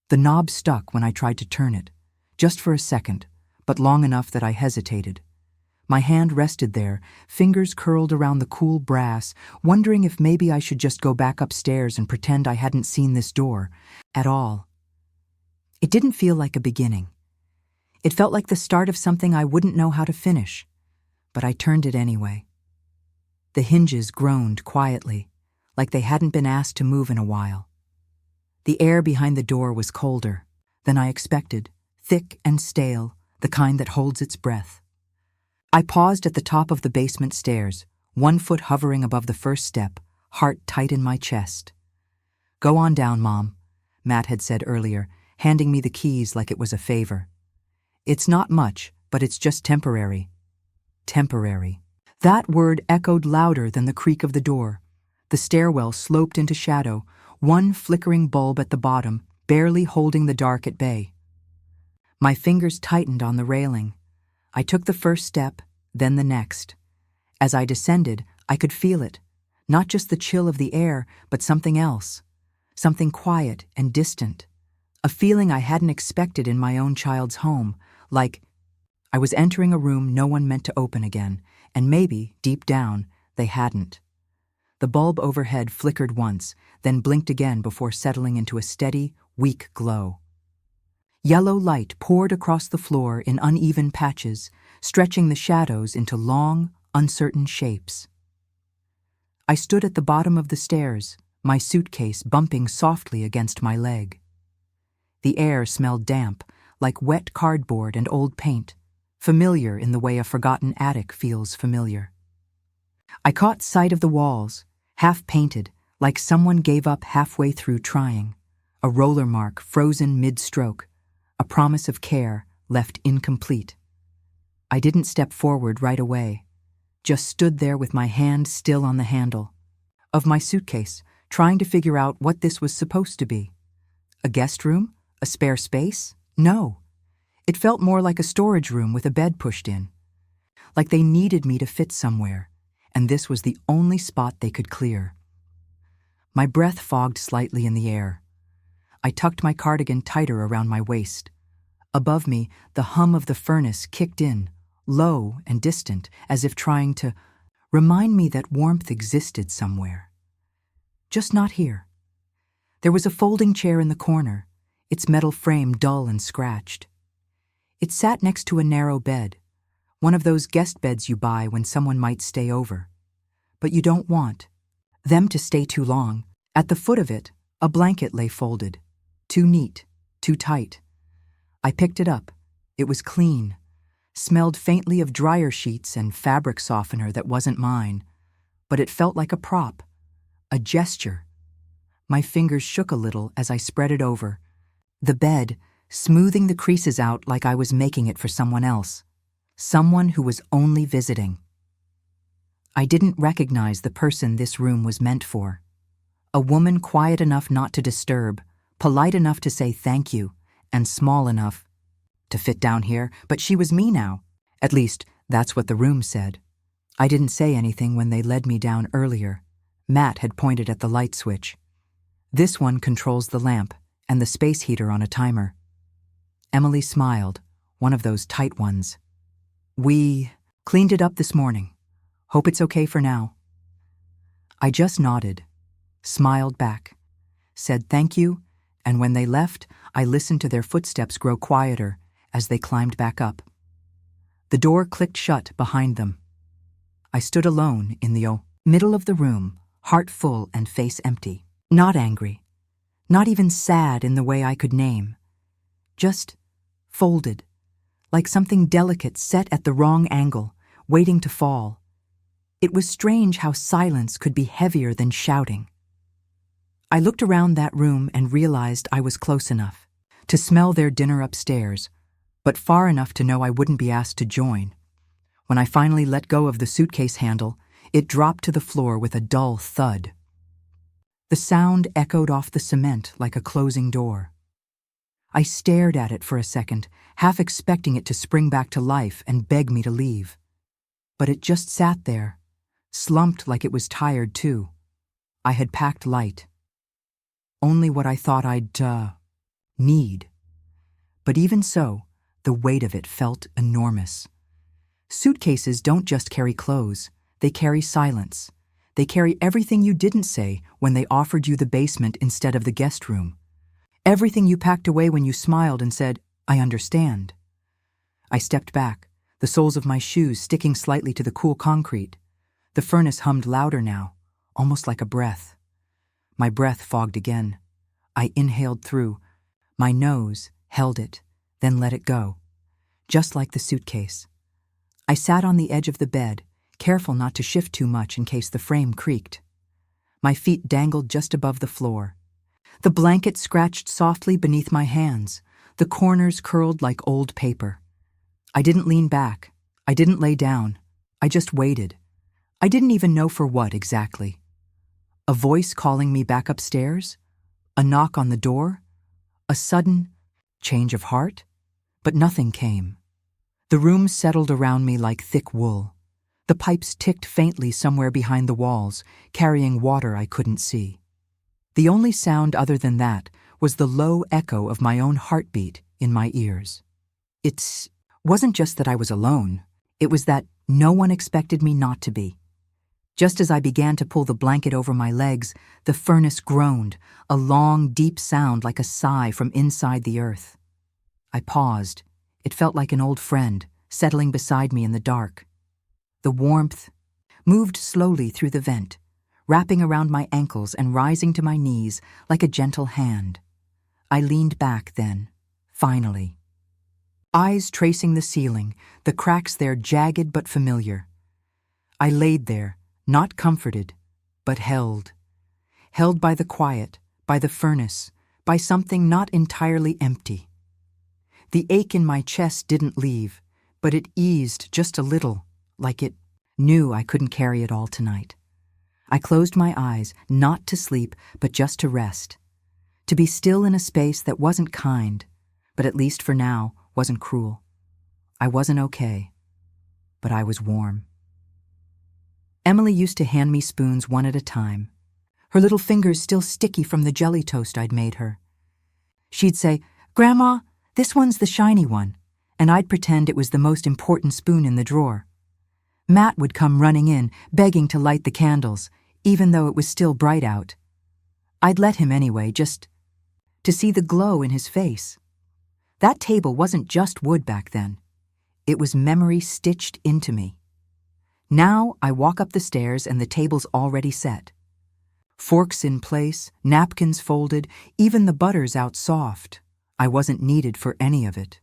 The knob stuck when I tried to turn it, just for a second, but long enough that I hesitated. My hand rested there, fingers curled around the cool brass, wondering if maybe I should just go back upstairs and pretend I hadn't seen this door at all. It didn't feel like a beginning. It felt like the start of something I wouldn't know how to finish, but I turned it anyway. The hinges groaned quietly, like they hadn't been asked to move in a while. The air behind the door was colder than I expected, thick and stale, the kind that holds its breath. I paused at the top of the basement stairs, one foot hovering above the first step, heart tight in my chest. "Go on down, Mom," Matt had said earlier, handing me the keys like it was a favor. "It's not much, but it's just temporary." Temporary. That word echoed louder than the creak of the door. The stairwell sloped into shadow, one flickering bulb at the bottom, barely holding the dark at bay. My fingers tightened on the railing. I took the first step, then the next. As I descended, I could feel it, not just the chill of the air, but something else, something quiet and distant, a feeling I hadn't expected in my own child's home, like I was entering a room no one meant to open again, and maybe, deep down, they hadn't. The bulb overhead flickered once, then blinked again before settling into a steady, weak glow. Yellow light poured across the floor in uneven patches, stretching the shadows into long, uncertain shapes. I stood at the bottom of the stairs, my suitcase bumping softly against my leg. The air smelled damp, like wet cardboard and old paint, familiar in the way a forgotten attic feels familiar. I caught sight of the walls, half-painted, like someone gave up halfway through trying, a roller mark frozen mid-stroke, a promise of care left incomplete. I didn't step forward right away, just stood there with my hand still on the handle of my suitcase, trying to figure out what this was supposed to be. A guest room? A spare space? No. It felt more like a storage room with a bed pushed in. Like they needed me to fit somewhere, and this was the only spot they could clear. My breath fogged slightly in the air. I tucked my cardigan tighter around my waist. Above me, the hum of the furnace kicked in, low and distant, as if trying to remind me that warmth existed somewhere. Just not here. There was a folding chair in the corner, its metal frame dull and scratched. It sat next to a narrow bed, one of those guest beds you buy when someone might stay over. But you don't want them to stay too long. At the foot of it, a blanket lay folded. Too neat, too tight. I picked it up. It was clean, smelled faintly of dryer sheets and fabric softener that wasn't mine, but it felt like a prop, a gesture. My fingers shook a little as I spread it over. The bed, smoothing the creases out like I was making it for someone else, someone who was only visiting. I didn't recognize the person this room was meant for. A woman quiet enough not to disturb, polite enough to say thank you, and small enough to fit down here, but she was me now. At least, that's what the room said. I didn't say anything when they led me down earlier. Matt had pointed at the light switch. This one controls the lamp and the space heater on a timer. Emily smiled, one of those tight ones. "We cleaned it up this morning. Hope it's okay for now." I just nodded, smiled back, said thank you, and when they left, I listened to their footsteps grow quieter as they climbed back up. The door clicked shut behind them. I stood alone in the middle of the room, heart full and face empty. Not angry, not even sad in the way I could name. Just folded, like something delicate set at the wrong angle, waiting to fall. It was strange how silence could be heavier than shouting. I looked around that room and realized I was close enough to smell their dinner upstairs, but far enough to know I wouldn't be asked to join. When I finally let go of the suitcase handle, it dropped to the floor with a dull thud. The sound echoed off the cement like a closing door. I stared at it for a second, half expecting it to spring back to life and beg me to leave. But it just sat there, slumped like it was tired too. I had packed light. Only what I thought I'd need. But even so, the weight of it felt enormous. Suitcases don't just carry clothes, they carry silence. They carry everything you didn't say when they offered you the basement instead of the guest room. Everything you packed away when you smiled and said, "I understand." I stepped back, the soles of my shoes sticking slightly to the cool concrete. The furnace hummed louder now, almost like a breath. My breath fogged again. I inhaled through. My nose held it, then let it go. Just like the suitcase. I sat on the edge of the bed, careful not to shift too much in case the frame creaked. My feet dangled just above the floor. The blanket scratched softly beneath my hands, the corners curled like old paper. I didn't lean back. I didn't lay down. I just waited. I didn't even know for what exactly. A voice calling me back upstairs? A knock on the door? A sudden change of heart? But nothing came. The room settled around me like thick wool. The pipes ticked faintly somewhere behind the walls, carrying water I couldn't see. The only sound other than that was the low echo of my own heartbeat in my ears. It wasn't just that I was alone. It was that no one expected me not to be. Just as I began to pull the blanket over my legs, the furnace groaned, a long, deep sound like a sigh from inside the earth. I paused. It felt like an old friend, settling beside me in the dark. The warmth moved slowly through the vent, wrapping around my ankles and rising to my knees like a gentle hand. I leaned back then, finally. Eyes tracing the ceiling, the cracks there jagged but familiar. I laid there, not comforted, but held. Held by the quiet, by the furnace, by something not entirely empty. The ache in my chest didn't leave, but it eased just a little, like it knew I couldn't carry it all tonight. I closed my eyes, not to sleep, but just to rest. To be still in a space that wasn't kind, but at least for now, wasn't cruel. I wasn't okay, but I was warm. Emily used to hand me spoons one at a time, her little fingers still sticky from the jelly toast I'd made her. She'd say, "Grandma, this one's the shiny one," and I'd pretend it was the most important spoon in the drawer. Matt would come running in, begging to light the candles, even though it was still bright out. I'd let him anyway, just to see the glow in his face. That table wasn't just wood back then. It was memory stitched into me. Now I walk up the stairs and the table's already set. Forks in place, napkins folded, even the butter's out soft. I wasn't needed for any of it.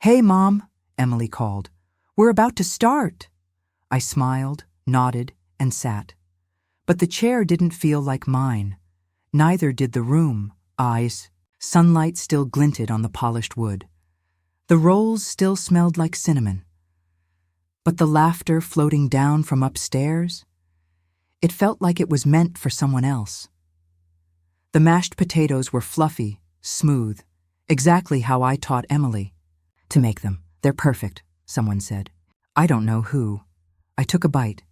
"Hey, Mom," Emily called. "We're about to start." I smiled, nodded, and sat. But the chair didn't feel like mine. Neither did the room. Sunlight still glinted on the polished wood. The rolls still smelled like cinnamon. But the laughter floating down from upstairs, it felt like it was meant for someone else. The mashed potatoes were fluffy, smooth, exactly how I taught Emily to make them. "They're perfect," someone said. I don't know who. I took a bite.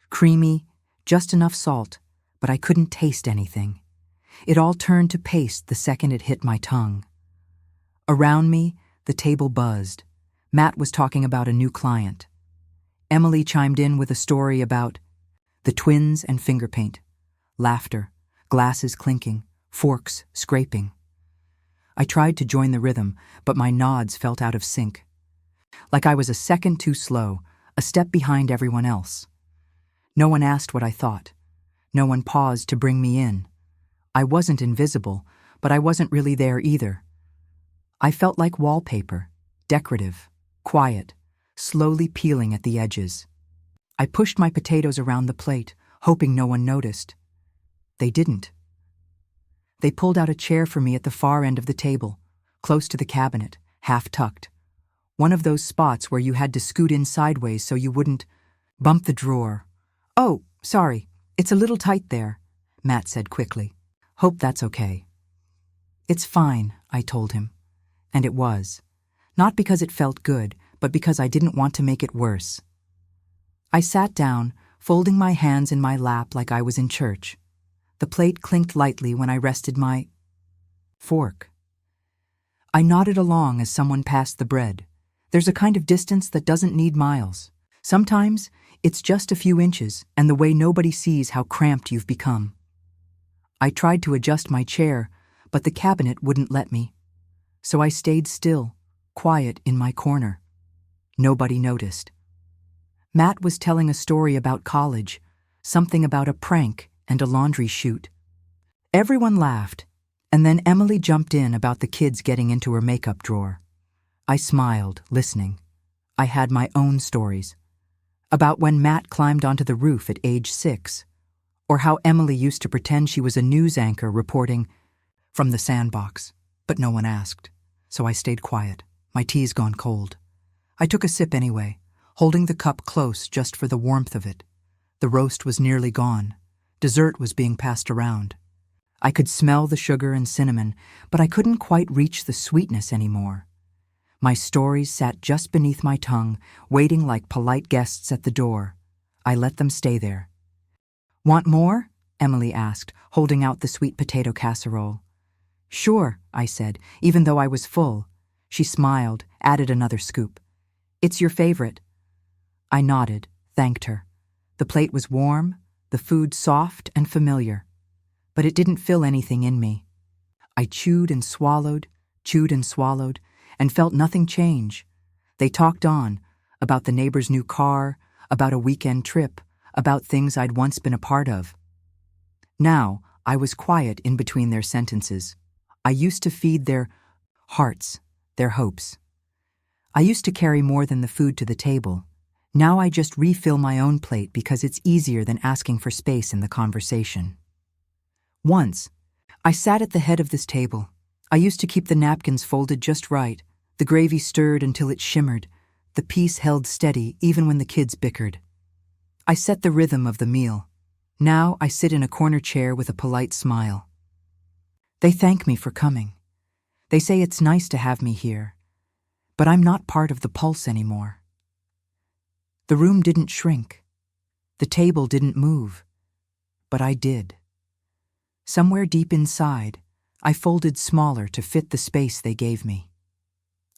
Creamy, just enough salt, but I couldn't taste anything. It all turned to paste the second it hit my tongue. Around me, the table buzzed. Matt was talking about a new client. Emily chimed in with a story about the twins and finger paint, laughter, glasses clinking, forks scraping. I tried to join the rhythm, but my nods felt out of sync. Like I was a second too slow, a step behind everyone else. No one asked what I thought. No one paused to bring me in. I wasn't invisible, but I wasn't really there either. I felt like wallpaper, decorative, quiet, slowly peeling at the edges. I pushed my potatoes around the plate, hoping no one noticed. They didn't. They pulled out a chair for me at the far end of the table, close to the cabinet, half tucked. One of those spots where you had to scoot in sideways so you wouldn't bump the drawer. "Oh, sorry, it's a little tight there," Matt said quickly. "Hope that's okay." "It's fine," I told him. And it was. Not because it felt good, but because I didn't want to make it worse. I sat down, folding my hands in my lap like I was in church. The plate clinked lightly when I rested my fork. I nodded along as someone passed the bread. There's a kind of distance that doesn't need miles. Sometimes it's just a few inches, and the way nobody sees how cramped you've become. I tried to adjust my chair, but the cabinet wouldn't let me. So I stayed still, quiet in my corner. Nobody noticed. Matt was telling a story about college, something about a prank and a laundry chute. Everyone laughed, and then Emily jumped in about the kids getting into her makeup drawer. I smiled, listening. I had my own stories. About when Matt climbed onto the roof at age 6, or how Emily used to pretend she was a news anchor reporting from the sandbox, but no one asked, so I stayed quiet. My tea's gone cold. I took a sip anyway, holding the cup close just for the warmth of it. The roast was nearly gone. Dessert was being passed around. I could smell the sugar and cinnamon, but I couldn't quite reach the sweetness anymore. My stories sat just beneath my tongue, waiting like polite guests at the door. I let them stay there. "Want more?" Emily asked, holding out the sweet potato casserole. "Sure," I said, even though I was full. She smiled, added another scoop. "It's your favorite." I nodded, thanked her. The plate was warm, the food soft and familiar, but it didn't fill anything in me. I chewed and swallowed, and felt nothing change. They talked on, about the neighbor's new car, about a weekend trip, about things I'd once been a part of. Now, I was quiet in between their sentences. I used to feed their hearts, their hopes. I used to carry more than the food to the table. Now I just refill my own plate because it's easier than asking for space in the conversation. Once, I sat at the head of this table. I used to keep the napkins folded just right, the gravy stirred until it shimmered, the peace held steady even when the kids bickered. I set the rhythm of the meal. Now I sit in a corner chair with a polite smile. They thank me for coming. They say it's nice to have me here, but I'm not part of the pulse anymore. The room didn't shrink. The table didn't move, but I did. Somewhere deep inside, I folded smaller to fit the space they gave me.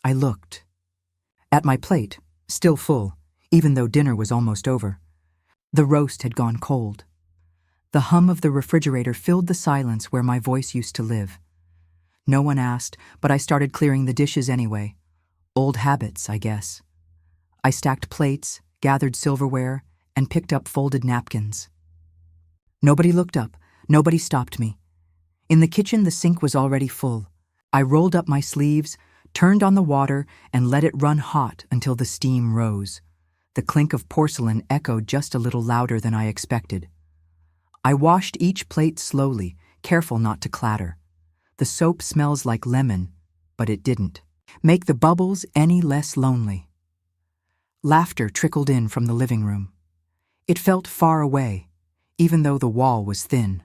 I looked. At my plate, still full, even though dinner was almost over. The roast had gone cold. The hum of the refrigerator filled the silence where my voice used to live. No one asked, but I started clearing the dishes anyway. Old habits, I guess. I stacked plates, gathered silverware, and picked up folded napkins. Nobody looked up. Nobody stopped me. In the kitchen, the sink was already full. I rolled up my sleeves, turned on the water, and let it run hot until the steam rose. The clink of porcelain echoed just a little louder than I expected. I washed each plate slowly, careful not to clatter. The soap smells like lemon, but it didn't make the bubbles any less lonely. Laughter trickled in from the living room. It felt far away, even though the wall was thin.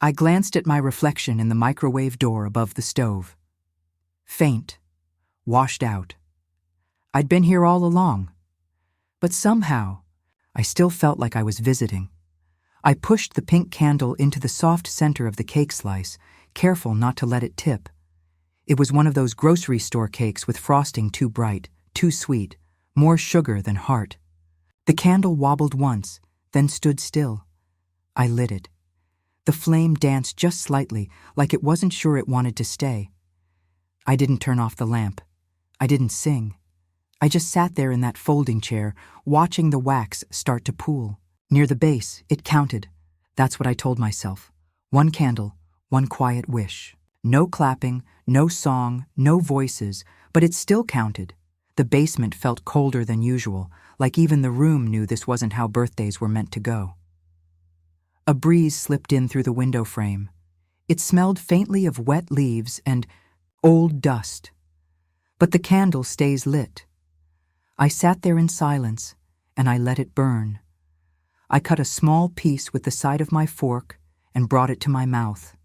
I glanced at my reflection in the microwave door above the stove. Faint, washed out. I'd been here all along, but somehow I still felt like I was visiting. I pushed the pink candle into the soft center of the cake slice, careful not to let it tip. It was one of those grocery store cakes with frosting too bright, too sweet, more sugar than heart. The candle wobbled once, then stood still. I lit it. The flame danced just slightly, like it wasn't sure it wanted to stay. I didn't turn off the lamp. I didn't sing. I just sat there in that folding chair, watching the wax start to pool. Near the base, it counted. That's what I told myself. One candle, one quiet wish. No clapping, no song, no voices, but it still counted. The basement felt colder than usual, like even the room knew this wasn't how birthdays were meant to go. A breeze slipped in through the window frame. It smelled faintly of wet leaves and old dust. But the candle stays lit. I sat there in silence, and I let it burn. I cut a small piece with the side of my fork and brought it to my mouth.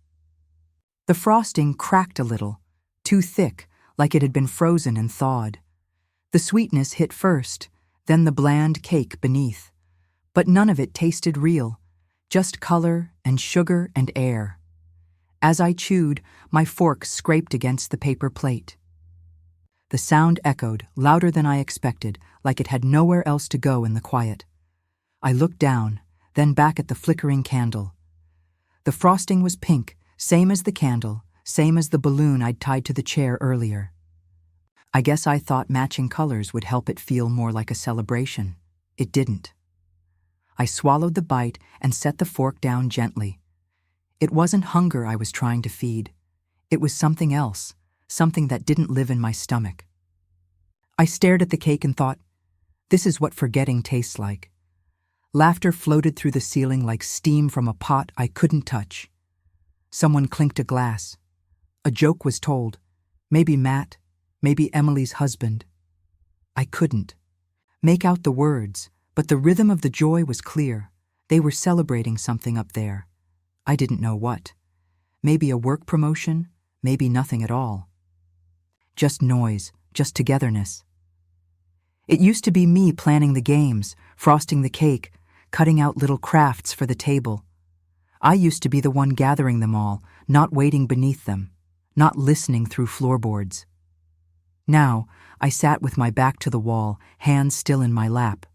The frosting cracked a little, too thick, like it had been frozen and thawed. The sweetness hit first, then the bland cake beneath. But none of it tasted real, just color and sugar and air. As I chewed, my fork scraped against the paper plate. The sound echoed, louder than I expected, like it had nowhere else to go in the quiet. I looked down, then back at the flickering candle. The frosting was pink, same as the candle, same as the balloon I'd tied to the chair earlier. I guess I thought matching colors would help it feel more like a celebration. It didn't. I swallowed the bite and set the fork down gently. It wasn't hunger I was trying to feed. It was something else, something that didn't live in my stomach. I stared at the cake and thought, this is what forgetting tastes like. Laughter floated through the ceiling like steam from a pot I couldn't touch. Someone clinked a glass. A joke was told. Maybe Matt, maybe Emily's husband. I couldn't make out the words, but the rhythm of the joy was clear. They were celebrating something up there. I didn't know what. Maybe a work promotion, maybe nothing at all. Just noise, just togetherness. It used to be me planning the games, frosting the cake, cutting out little crafts for the table. I used to be the one gathering them all, not waiting beneath them, not listening through floorboards. Now, I sat with my back to the wall, hands still in my lap.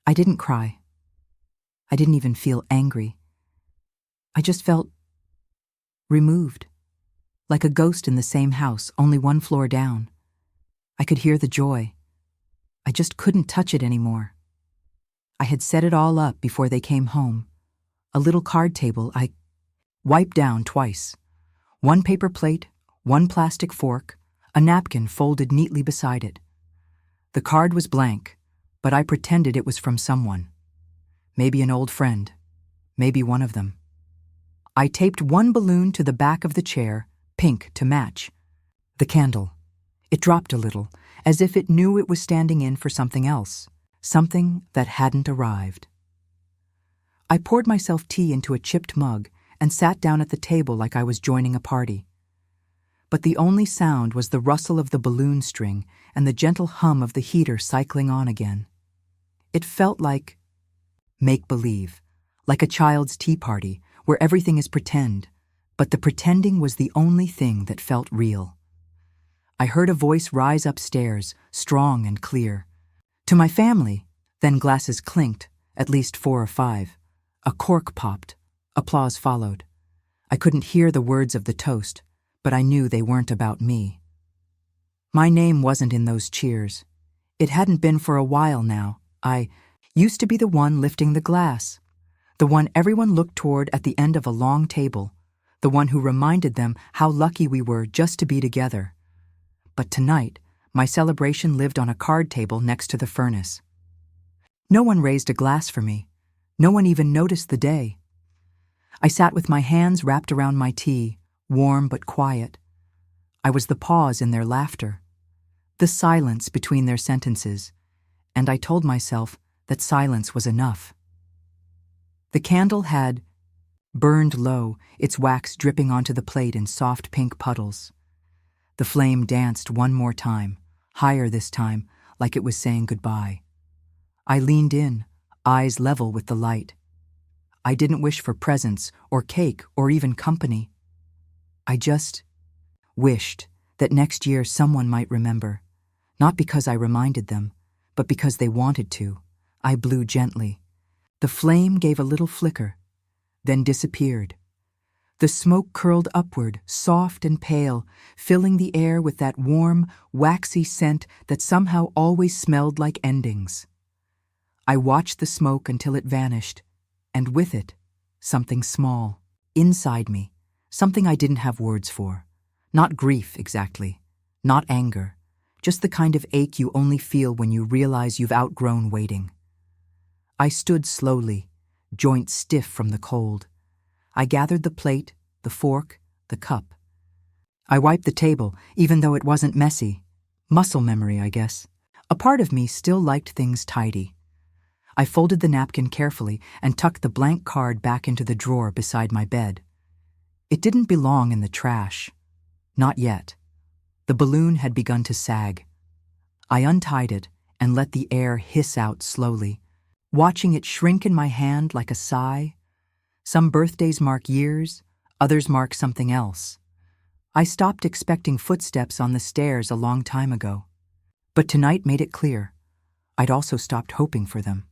I didn't cry. I didn't even feel angry. I just felt removed, like a ghost in the same house, only one floor down. I could hear the joy. I just couldn't touch it anymore. I had set it all up before they came home. A little card table I wiped down twice. One paper plate, one plastic fork, a napkin folded neatly beside it. The card was blank, but I pretended it was from someone. Maybe an old friend. Maybe one of them. I taped one balloon to the back of the chair, pink to match. The candle. It dropped a little, as if it knew it was standing in for something else, something that hadn't arrived. I poured myself tea into a chipped mug and sat down at the table like I was joining a party. But the only sound was the rustle of the balloon string and the gentle hum of the heater cycling on again. It felt like make-believe, like a child's tea party where everything is pretend, but the pretending was the only thing that felt real. I heard a voice rise upstairs, strong and clear. To my family, then glasses clinked, at least 4 or 5. A cork popped. Applause followed. I couldn't hear the words of the toast, but I knew they weren't about me. My name wasn't in those cheers. It hadn't been for a while now. I used to be the one lifting the glass, the one everyone looked toward at the end of a long table, the one who reminded them how lucky we were just to be together. But tonight, my celebration lived on a card table next to the furnace. No one raised a glass for me. No one even noticed the day. I sat with my hands wrapped around my tea, warm but quiet. I was the pause in their laughter, the silence between their sentences, and I told myself that silence was enough. The candle had burned low, its wax dripping onto the plate in soft pink puddles. The flame danced one more time, higher this time, like it was saying goodbye. I leaned in, eyes level with the light. I didn't wish for presents or cake or even company. I just wished that next year someone might remember, not because I reminded them, but because they wanted to. I blew gently. The flame gave a little flicker, then disappeared. The smoke curled upward, soft and pale, filling the air with that warm, waxy scent that somehow always smelled like endings. I watched the smoke until it vanished, and with it, something small, inside me, something I didn't have words for. Not grief, exactly. Not anger. Just the kind of ache you only feel when you realize you've outgrown waiting. I stood slowly, joints stiff from the cold. I gathered the plate, the fork, the cup. I wiped the table, even though it wasn't messy. Muscle memory, I guess. A part of me still liked things tidy. I folded the napkin carefully and tucked the blank card back into the drawer beside my bed. It didn't belong in the trash. Not yet. The balloon had begun to sag. I untied it and let the air hiss out slowly, watching it shrink in my hand like a sigh. Some birthdays mark years, Others mark something else. I stopped expecting footsteps on the stairs a long time ago. But tonight made it clear. I'd also stopped hoping for them.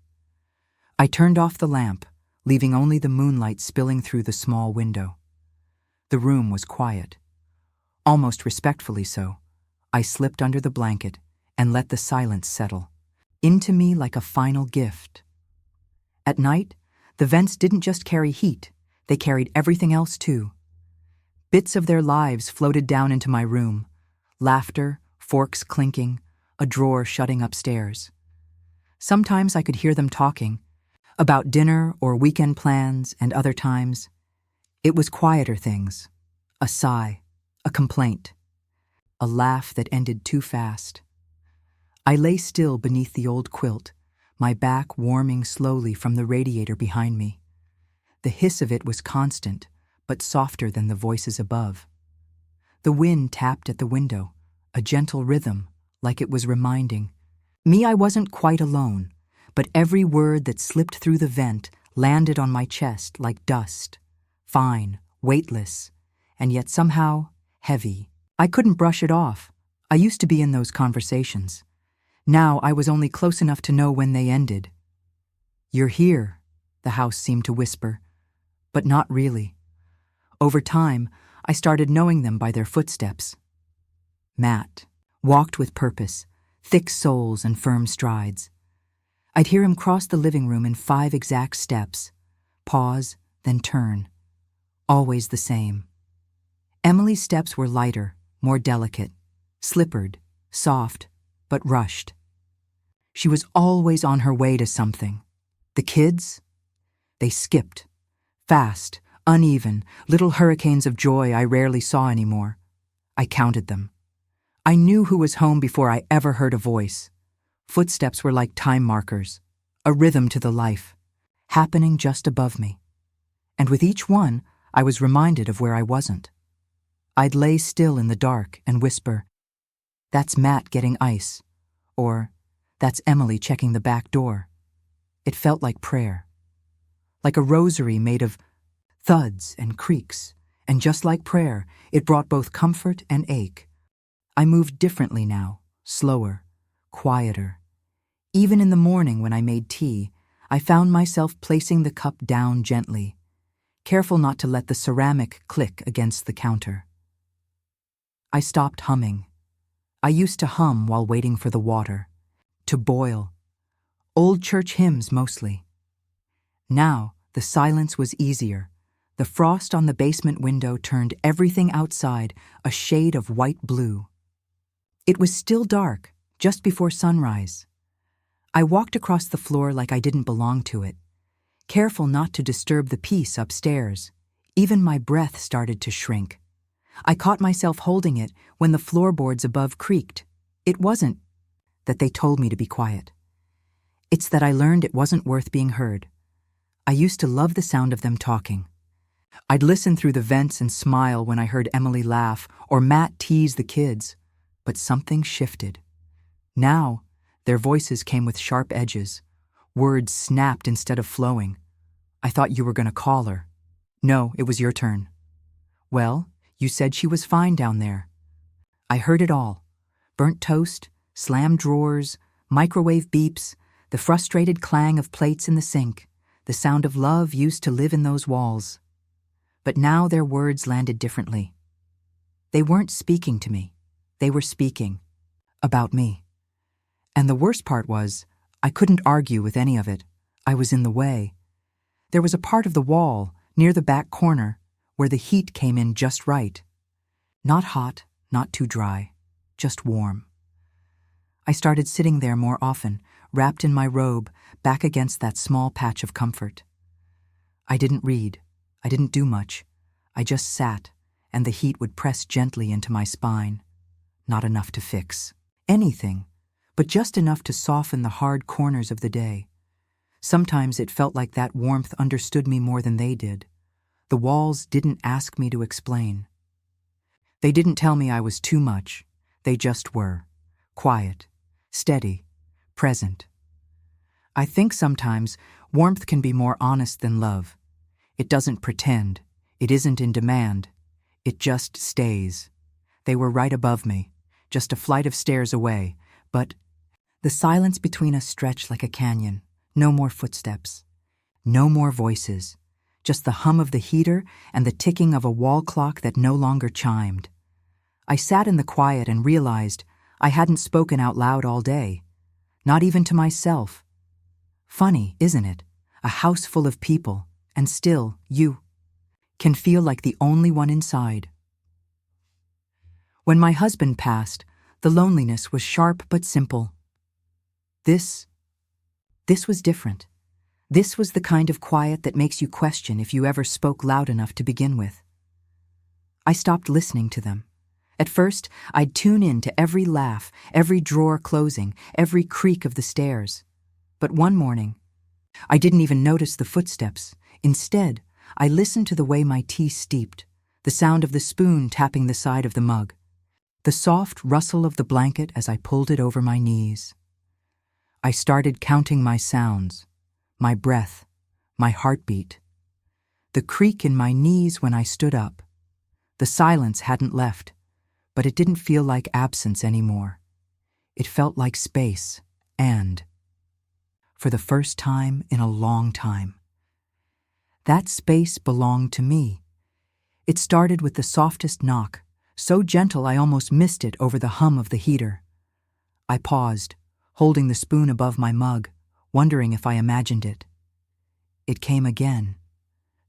I turned off the lamp, leaving only the moonlight spilling through the small window. The room was quiet. Almost respectfully so. I slipped under the blanket and let the silence settle into me like a final gift. At night, the vents didn't just carry heat, they carried everything else too. Bits of their lives floated down into my room. Laughter, forks clinking, a drawer shutting upstairs. Sometimes I could hear them talking about dinner or weekend plans, and other times it was quieter things. A sigh, a complaint, a laugh that ended too fast. I lay still beneath the old quilt, my back warming slowly from the radiator behind me. The hiss of it was constant, but softer than the voices above. The wind tapped at the window, a gentle rhythm, like it was reminding me I wasn't quite alone, but every word that slipped through the vent landed on my chest like dust, fine, weightless, and yet somehow heavy. I couldn't brush it off. I used to be in those conversations. Now I was only close enough to know when they ended. "You're here," the house seemed to whisper, but not really. Over time, I started knowing them by their footsteps. Matt walked with purpose, thick soles and firm strides. I'd hear him cross the living room in 5 exact steps, pause, then turn. Always the same. Emily's steps were lighter, more delicate, slippered, soft, but rushed. She was always on her way to something. The kids? They skipped. Fast, uneven, little hurricanes of joy I rarely saw anymore. I counted them. I knew who was home before I ever heard a voice. Footsteps were like time markers, a rhythm to the life, happening just above me. And with each one, I was reminded of where I wasn't. I'd lay still in the dark and whisper, "That's Matt getting ice," or "That's Emily checking the back door." It felt like prayer, like a rosary made of thuds and creaks, and just like prayer, it brought both comfort and ache. I moved differently now, slower, quieter. Even in the morning when I made tea, I found myself placing the cup down gently, careful not to let the ceramic click against the counter. I stopped humming. I used to hum while waiting for the water, to boil. Old church hymns mostly. Now, the silence was easier. The frost on the basement window turned everything outside a shade of white blue. It was still dark, just before sunrise. I walked across the floor like I didn't belong to it, careful not to disturb the peace upstairs. Even my breath started to shrink. I caught myself holding it when the floorboards above creaked. It wasn't that they told me to be quiet. It's that I learned it wasn't worth being heard. I used to love the sound of them talking. I'd listen through the vents and smile when I heard Emily laugh or Matt tease the kids. But something shifted. Now, their voices came with sharp edges. Words snapped instead of flowing. "I thought you were going to call her." "No, it was your turn." "Well, you said she was fine down there." I heard it all. Burnt toast, slammed drawers, microwave beeps, the frustrated clang of plates in the sink, the sound of love used to live in those walls. But now their words landed differently. They weren't speaking to me. They were speaking about me. And the worst part was, I couldn't argue with any of it. I was in the way. There was a part of the wall, near the back corner, where the heat came in just right. Not hot, not too dry, just warm. I started sitting there more often, wrapped in my robe, back against that small patch of comfort. I didn't read. I didn't do much. I just sat, and the heat would press gently into my spine. Not enough to fix anything, but just enough to soften the hard corners of the day. Sometimes it felt like that warmth understood me more than they did. The walls didn't ask me to explain. They didn't tell me I was too much. They just were. Quiet, steady, present. I think sometimes warmth can be more honest than love. It doesn't pretend. It isn't in demand. It just stays. They were right above me, just a flight of stairs away, but the silence between us stretched like a canyon. No more footsteps. No more voices. Just the hum of the heater and the ticking of a wall clock that no longer chimed. I sat in the quiet and realized I hadn't spoken out loud all day. Not even to myself. Funny, isn't it? A house full of people, and still, you can feel like the only one inside. When my husband passed, the loneliness was sharp but simple. This was different. This was the kind of quiet that makes you question if you ever spoke loud enough to begin with. I stopped listening to them. At first, I'd tune in to every laugh, every drawer closing, every creak of the stairs. But one morning, I didn't even notice the footsteps. Instead, I listened to the way my tea steeped, the sound of the spoon tapping the side of the mug, the soft rustle of the blanket as I pulled it over my knees. I started counting my sounds, my breath, my heartbeat, the creak in my knees when I stood up. The silence hadn't left, but it didn't feel like absence anymore. It felt like space, and, for the first time in a long time, that space belonged to me. It started with the softest knock, so gentle I almost missed it over the hum of the heater. I paused, holding the spoon above my mug, wondering if I imagined it. It came again.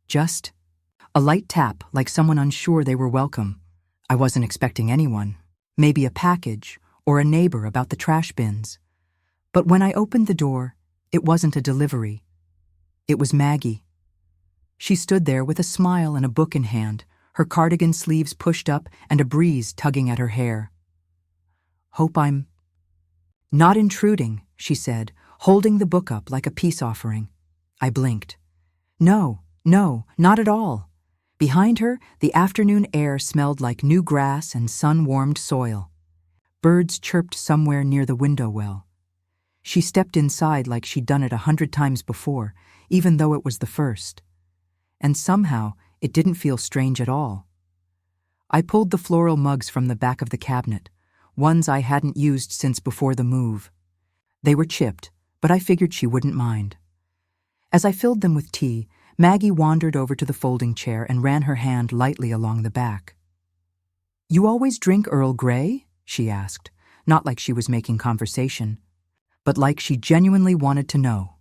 Just a light tap, like someone unsure they were welcome. I wasn't expecting anyone, maybe a package or a neighbor about the trash bins. But when I opened the door, it wasn't a delivery. It was Maggie. She stood there with a smile and a book in hand, her cardigan sleeves pushed up and a breeze tugging at her hair. "Hope I'm not intruding," she said, holding the book up like a peace offering. I blinked. No, not at all. Behind her, the afternoon air smelled like new grass and sun-warmed soil. Birds chirped somewhere near the window well. She stepped inside like she'd done it 100 times before, even though it was the first. And somehow, it didn't feel strange at all. I pulled the floral mugs from the back of the cabinet, ones I hadn't used since before the move. They were chipped, but I figured she wouldn't mind. As I filled them with tea, Maggie wandered over to the folding chair and ran her hand lightly along the back. "You always drink Earl Grey?" she asked, not like she was making conversation, but like she genuinely wanted to know.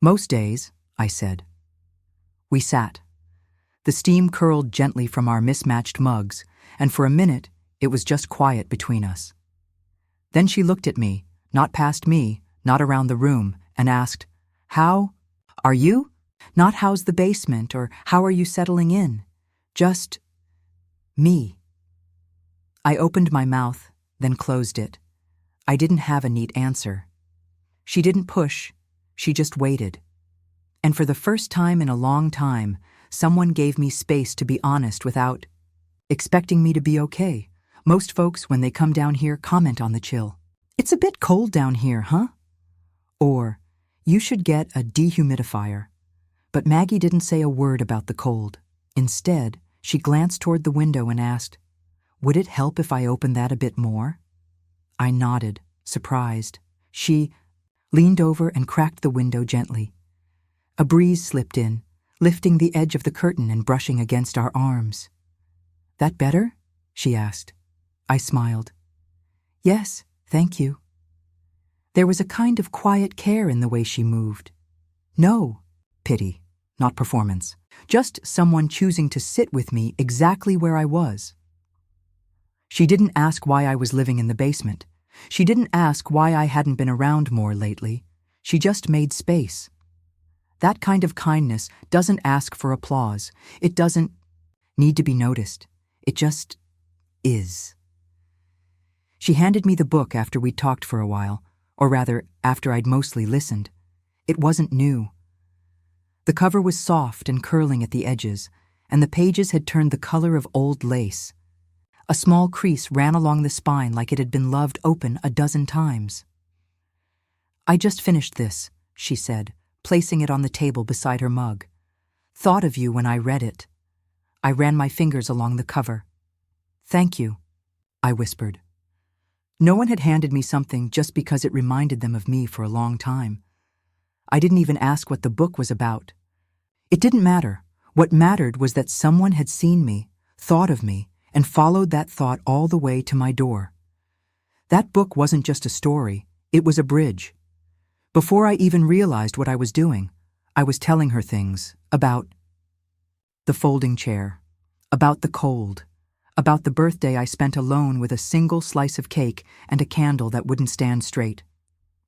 "Most days," I said. We sat. The steam curled gently from our mismatched mugs, and for a minute it was just quiet between us. Then she looked at me, not past me, not around the room, and asked, "How are you?" Not "how's the basement" or "how are you settling in?" Just me. I opened my mouth, then closed it. I didn't have a neat answer. She didn't push, she just waited. And for the first time in a long time, someone gave me space to be honest without expecting me to be okay. Most folks, when they come down here, comment on the chill. "It's a bit cold down here, huh?" Or, "You should get a dehumidifier." But Maggie didn't say a word about the cold. Instead, she glanced toward the window and asked, "Would it help if I opened that a bit more?" I nodded, surprised. She leaned over and cracked the window gently. A breeze slipped in, lifting the edge of the curtain and brushing against our arms. "That better?" she asked. I smiled. "Yes, thank you." There was a kind of quiet care in the way she moved. No pity, not performance. Just someone choosing to sit with me exactly where I was. She didn't ask why I was living in the basement. She didn't ask why I hadn't been around more lately. She just made space. That kind of kindness doesn't ask for applause. It doesn't need to be noticed. It just is. She handed me the book after we'd talked for a while, or rather, after I'd mostly listened. It wasn't new. The cover was soft and curling at the edges, and the pages had turned the color of old lace. A small crease ran along the spine like it had been loved open a dozen times. "I just finished this," she said, placing it on the table beside her mug. Thought of you when I read it. I ran my fingers along the cover. Thank you, I whispered. No one had handed me something just because it reminded them of me for a long time. I didn't even ask what the book was about. It didn't matter. What mattered was that someone had seen me, thought of me, and followed that thought all the way to my door. That book wasn't just a story, it was a bridge. Before I even realized what I was doing, I was telling her things about the folding chair, about the cold, about the birthday I spent alone with a single slice of cake and a candle that wouldn't stand straight.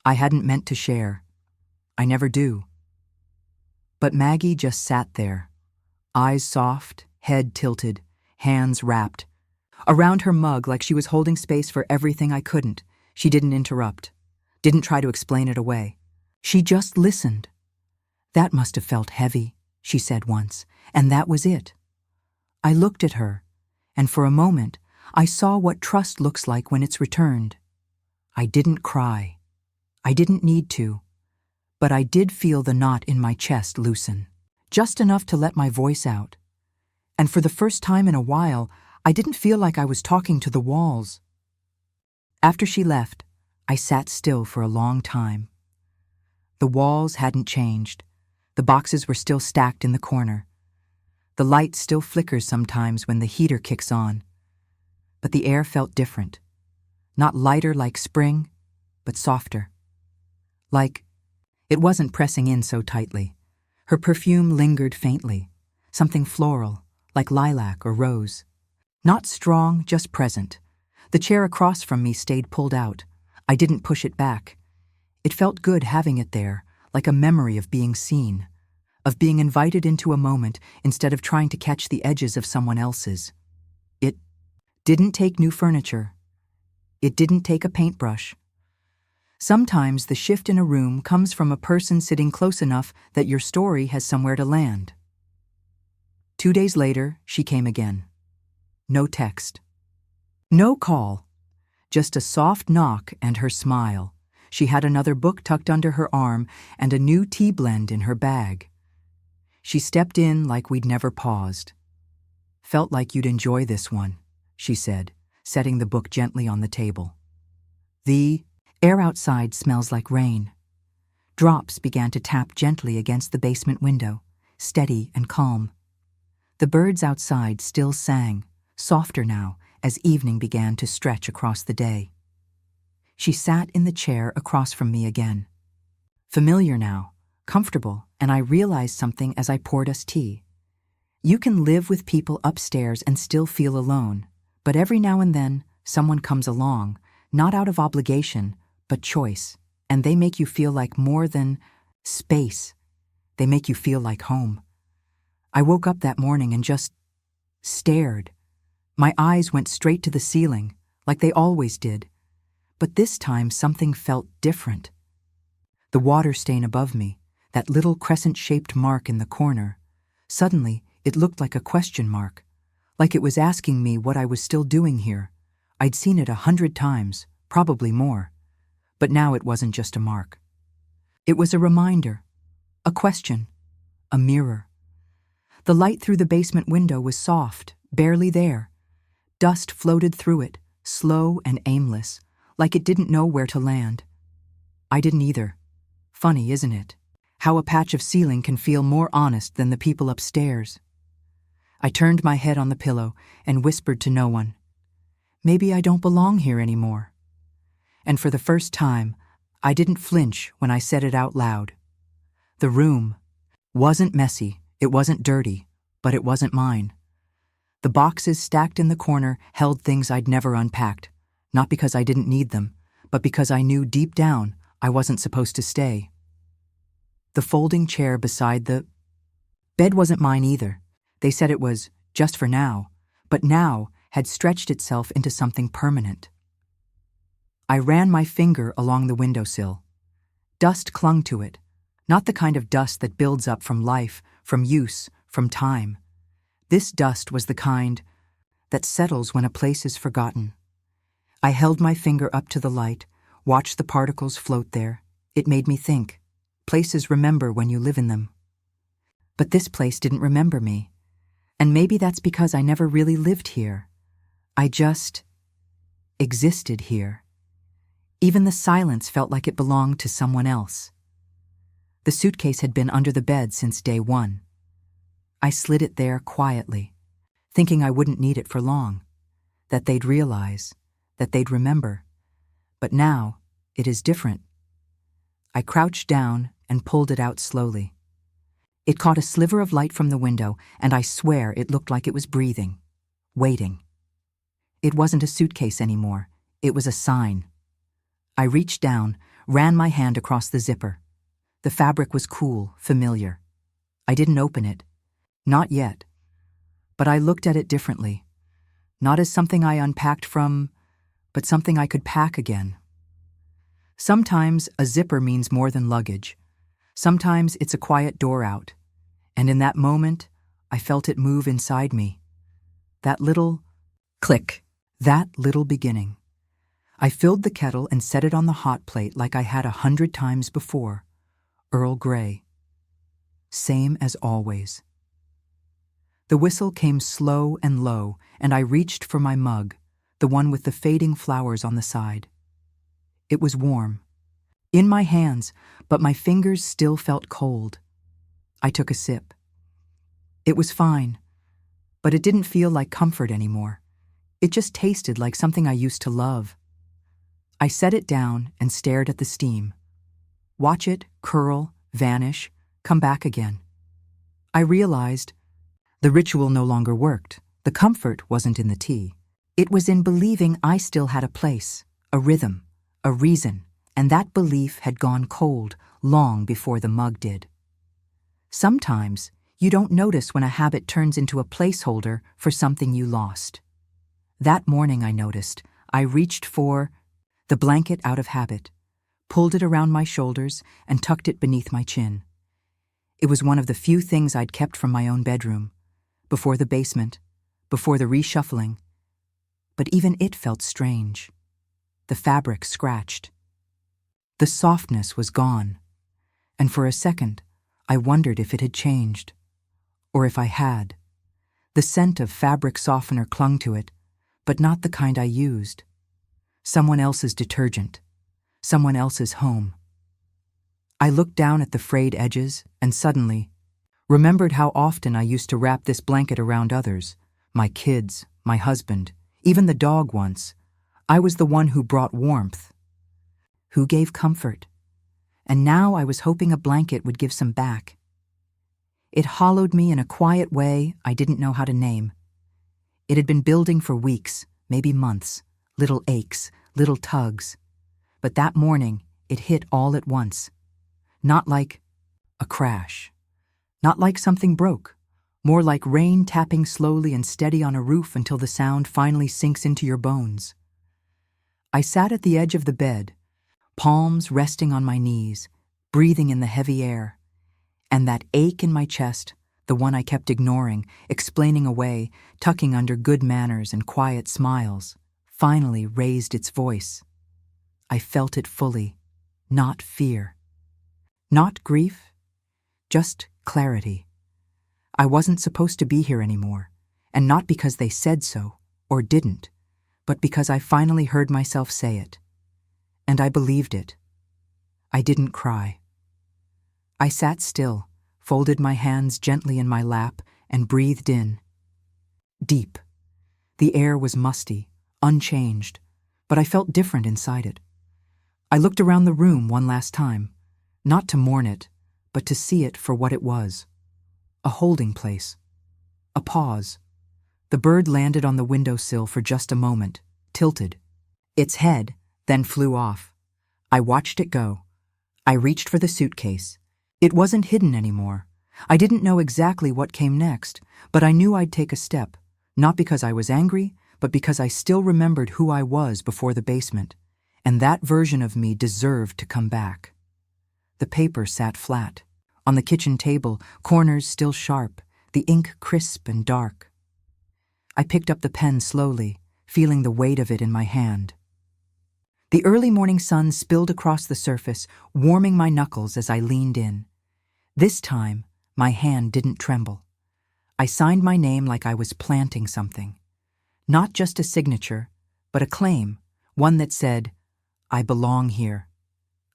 I hadn't meant to share. I never do. But Maggie just sat there, eyes soft, head tilted, hands wrapped. Around her mug like she was holding space for everything I couldn't. She didn't interrupt, didn't try to explain it away. She just listened. That must have felt heavy, she said once, and that was it. I looked at her, and for a moment, I saw what trust looks like when it's returned. I didn't cry. I didn't need to. But I did feel the knot in my chest loosen, just enough to let my voice out. And for the first time in a while, I didn't feel like I was talking to the walls. After she left, I sat still for a long time. The walls hadn't changed. The boxes were still stacked in the corner. The light still flickers sometimes when the heater kicks on. But the air felt different. Not lighter like spring, but softer. Like it wasn't pressing in so tightly. Her perfume lingered faintly, something floral, like lilac or rose. Not strong, just present. The chair across from me stayed pulled out. I didn't push it back. It felt good having it there, like a memory of being seen, of being invited into a moment instead of trying to catch the edges of someone else's. It didn't take new furniture. It didn't take a paintbrush. Sometimes the shift in a room comes from a person sitting close enough that your story has somewhere to land. 2 days later, she came again. No text. No call. Just a soft knock and her smile. She had another book tucked under her arm and a new tea blend in her bag. She stepped in like we'd never paused. Felt like you'd enjoy this one, she said, setting the book gently on the table. The air outside smells like rain. Drops began to tap gently against the basement window, steady and calm. The birds outside still sang, softer now, as evening began to stretch across the day. She sat in the chair across from me again. Familiar now, comfortable, and I realized something as I poured us tea. You can live with people upstairs and still feel alone, but every now and then, someone comes along, not out of obligation, but choice, and they make you feel like more than space. They make you feel like home. I woke up that morning and just stared. My eyes went straight to the ceiling, like they always did. But this time something felt different. The water stain above me, that little crescent-shaped mark in the corner, suddenly it looked like a question mark, like it was asking me what I was still doing here. I'd seen it 100 times, probably more. But now it wasn't just a mark. It was a reminder, a question, a mirror. The light through the basement window was soft, barely there. Dust floated through it, slow and aimless, like it didn't know where to land. I didn't either. Funny, isn't it? How a patch of ceiling can feel more honest than the people upstairs. I turned my head on the pillow and whispered to no one. Maybe I don't belong here anymore. And for the first time, I didn't flinch when I said it out loud. The room wasn't messy, it wasn't dirty, but it wasn't mine. The boxes stacked in the corner held things I'd never unpacked, not because I didn't need them, but because I knew deep down I wasn't supposed to stay. The folding chair beside the bed wasn't mine either. They said it was just for now, but now had stretched itself into something permanent. I ran my finger along the windowsill. Dust clung to it, not the kind of dust that builds up from life, from use, from time. This dust was the kind that settles when a place is forgotten. I held my finger up to the light, watched the particles float there. It made me think. Places remember when you live in them. But this place didn't remember me. And maybe that's because I never really lived here. I just existed here. Even the silence felt like it belonged to someone else. The suitcase had been under the bed since day one. I slid it there quietly, thinking I wouldn't need it for long, that they'd realize, that they'd remember. But now, it is different. I crouched down and pulled it out slowly. It caught a sliver of light from the window, and I swear it looked like it was breathing, waiting. It wasn't a suitcase anymore. It was a sign. I reached down, ran my hand across the zipper. The fabric was cool, familiar. I didn't open it. Not yet. But I looked at it differently. Not as something I unpacked from, but something I could pack again. Sometimes a zipper means more than luggage. Sometimes it's a quiet door out. And in that moment, I felt it move inside me. That little click, that little beginning. I filled the kettle and set it on the hot plate like I had 100 times before. Earl Grey. Same as always. The whistle came slow and low, and I reached for my mug, the one with the fading flowers on the side. It was warm. In my hands, but my fingers still felt cold. I took a sip. It was fine, but it didn't feel like comfort anymore. It just tasted like something I used to love. I set it down and stared at the steam. Watch it curl, vanish, come back again. I realized the ritual no longer worked. The comfort wasn't in the tea. It was in believing I still had a place, a rhythm, a reason, and that belief had gone cold long before the mug did. Sometimes you don't notice when a habit turns into a placeholder for something you lost. That morning I noticed. I reached for the blanket out of habit, pulled it around my shoulders, and tucked it beneath my chin. It was one of the few things I'd kept from my own bedroom, before the basement, before the reshuffling. But even it felt strange. The fabric scratched. The softness was gone, and for a second, I wondered if it had changed, or if I had. The scent of fabric softener clung to it, but not the kind I used. Someone else's detergent, someone else's home. I looked down at the frayed edges and suddenly remembered how often I used to wrap this blanket around others, my kids, my husband, even the dog once. I was the one who brought warmth, who gave comfort, and now I was hoping a blanket would give some back. It hollowed me in a quiet way I didn't know how to name. It had been building for weeks, maybe months, little aches, little tugs. But that morning, it hit all at once. Not like a crash. Not like something broke. More like rain tapping slowly and steady on a roof until the sound finally sinks into your bones. I sat at the edge of the bed, palms resting on my knees, breathing in the heavy air. And that ache in my chest, the one I kept ignoring, explaining away, tucking under good manners and quiet smiles, finally raised its voice. I felt it fully, not fear. Not grief, just clarity. I wasn't supposed to be here anymore, and not because they said so, or didn't, but because I finally heard myself say it. And I believed it. I didn't cry. I sat still, folded my hands gently in my lap, and breathed in. Deep. The air was musty, unchanged, but I felt different inside it. I looked around the room one last time, not to mourn it, but to see it for what it was. A holding place. A pause. The bird landed on the windowsill for just a moment, tilted. Its head then flew off. I watched it go. I reached for the suitcase. It wasn't hidden anymore. I didn't know exactly what came next, but I knew I'd take a step, not because I was angry, but because I still remembered who I was before the basement, and that version of me deserved to come back. The paper sat flat. On the kitchen table, corners still sharp, the ink crisp and dark. I picked up the pen slowly, feeling the weight of it in my hand. The early morning sun spilled across the surface, warming my knuckles as I leaned in. This time, My hand didn't tremble. I signed my name like I was planting something. Not just a signature, but a claim, one that said, I belong here.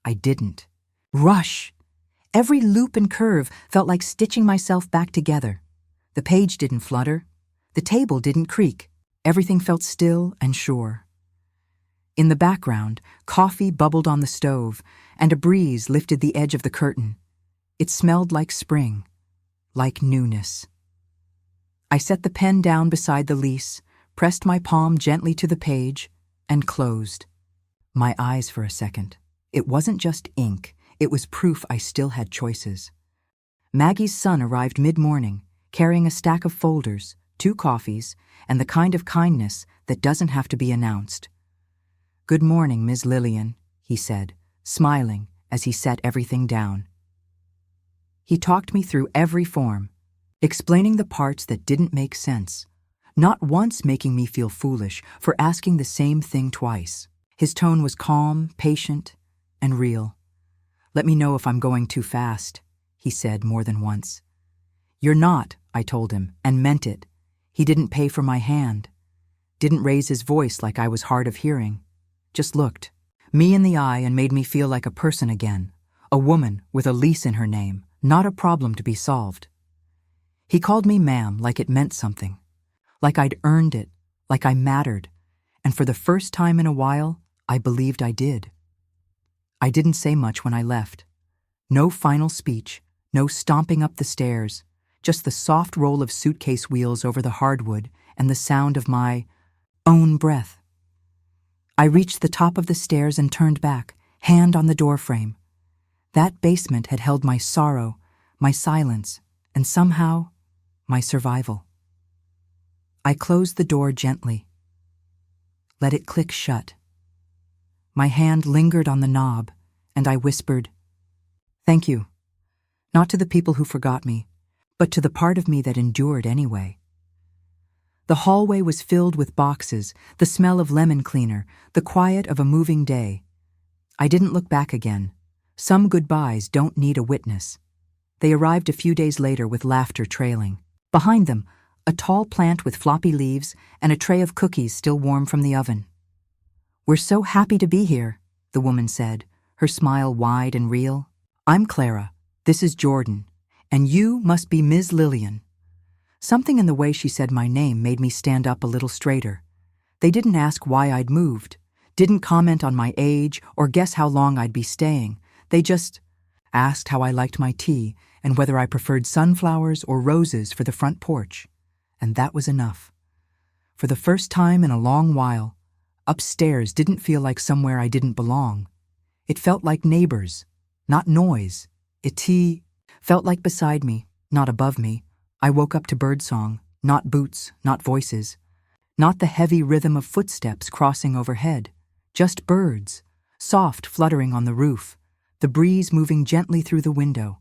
I didn't. Rush! Every loop and curve felt like stitching myself back together. The page didn't flutter. The table didn't creak. Everything felt still and sure. In the background, coffee bubbled on the stove, and a breeze lifted the edge of the curtain. It smelled like spring, like newness. I set the pen down beside the lease, pressed my palm gently to the page, and closed. My eyes for a second. It wasn't just ink, it was proof I still had choices. Maggie's son arrived mid-morning, carrying a stack of folders, 2 coffees, and the kind of kindness that doesn't have to be announced. Good morning, Ms. Lillian, he said, smiling as he set everything down. He talked me through every form, explaining the parts that didn't make sense, not once making me feel foolish for asking the same thing twice. His tone was calm, patient, and real. Let me know if I'm going too fast, he said more than once. You're not, I told him, and meant it. He didn't pay for my hand. Didn't raise his voice like I was hard of hearing. Just looked me in the eye and made me feel like a person again, a woman with a lease in her name, not a problem to be solved. He called me ma'am like it meant something, like I'd earned it, like I mattered, and for the first time in a while, I believed I did. I didn't say much when I left. No final speech, no stomping up the stairs, just the soft roll of suitcase wheels over the hardwood and the sound of my own breath. I reached the top of the stairs and turned back, hand on the doorframe. That basement had held my sorrow, my silence, and somehow, my survival. I closed the door gently. Let it click shut. My hand lingered on the knob, and I whispered, Thank you. Not to the people who forgot me, but to the part of me that endured anyway. The hallway was filled with boxes, the smell of lemon cleaner, the quiet of a moving day. I didn't look back again. Some goodbyes don't need a witness. They arrived a few days later with laughter trailing. Behind them, a tall plant with floppy leaves and a tray of cookies still warm from the oven. We're so happy to be here, the woman said, her smile wide and real. I'm Clara, this is Jordan, and you must be Ms. Lillian. Something in the way she said my name made me stand up a little straighter. They didn't ask why I'd moved, didn't comment on my age or guess how long I'd be staying. They just asked how I liked my tea and whether I preferred sunflowers or roses for the front porch. And that was enough. For the first time in a long while, upstairs didn't feel like somewhere I didn't belong. It felt like neighbors, not noise. It felt like beside me, not above me. I woke up to birdsong, not boots, not voices, not the heavy rhythm of footsteps crossing overhead, just birds, soft fluttering on the roof, the breeze moving gently through the window.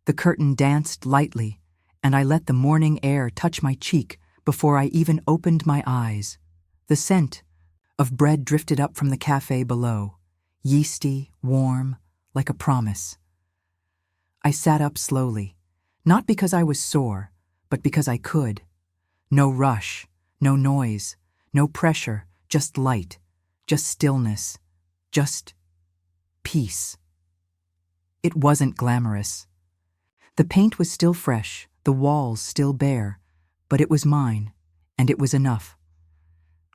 The curtain danced lightly, and I let the morning air touch my cheek before I even opened my eyes. The scent of bread drifted up from the cafe below, yeasty, warm, like a promise. I sat up slowly, not because I was sore, but because I could. No rush, no noise, no pressure, just light, just stillness, just peace. It wasn't glamorous. The paint was still fresh, the walls still bare, but it was mine, and it was enough.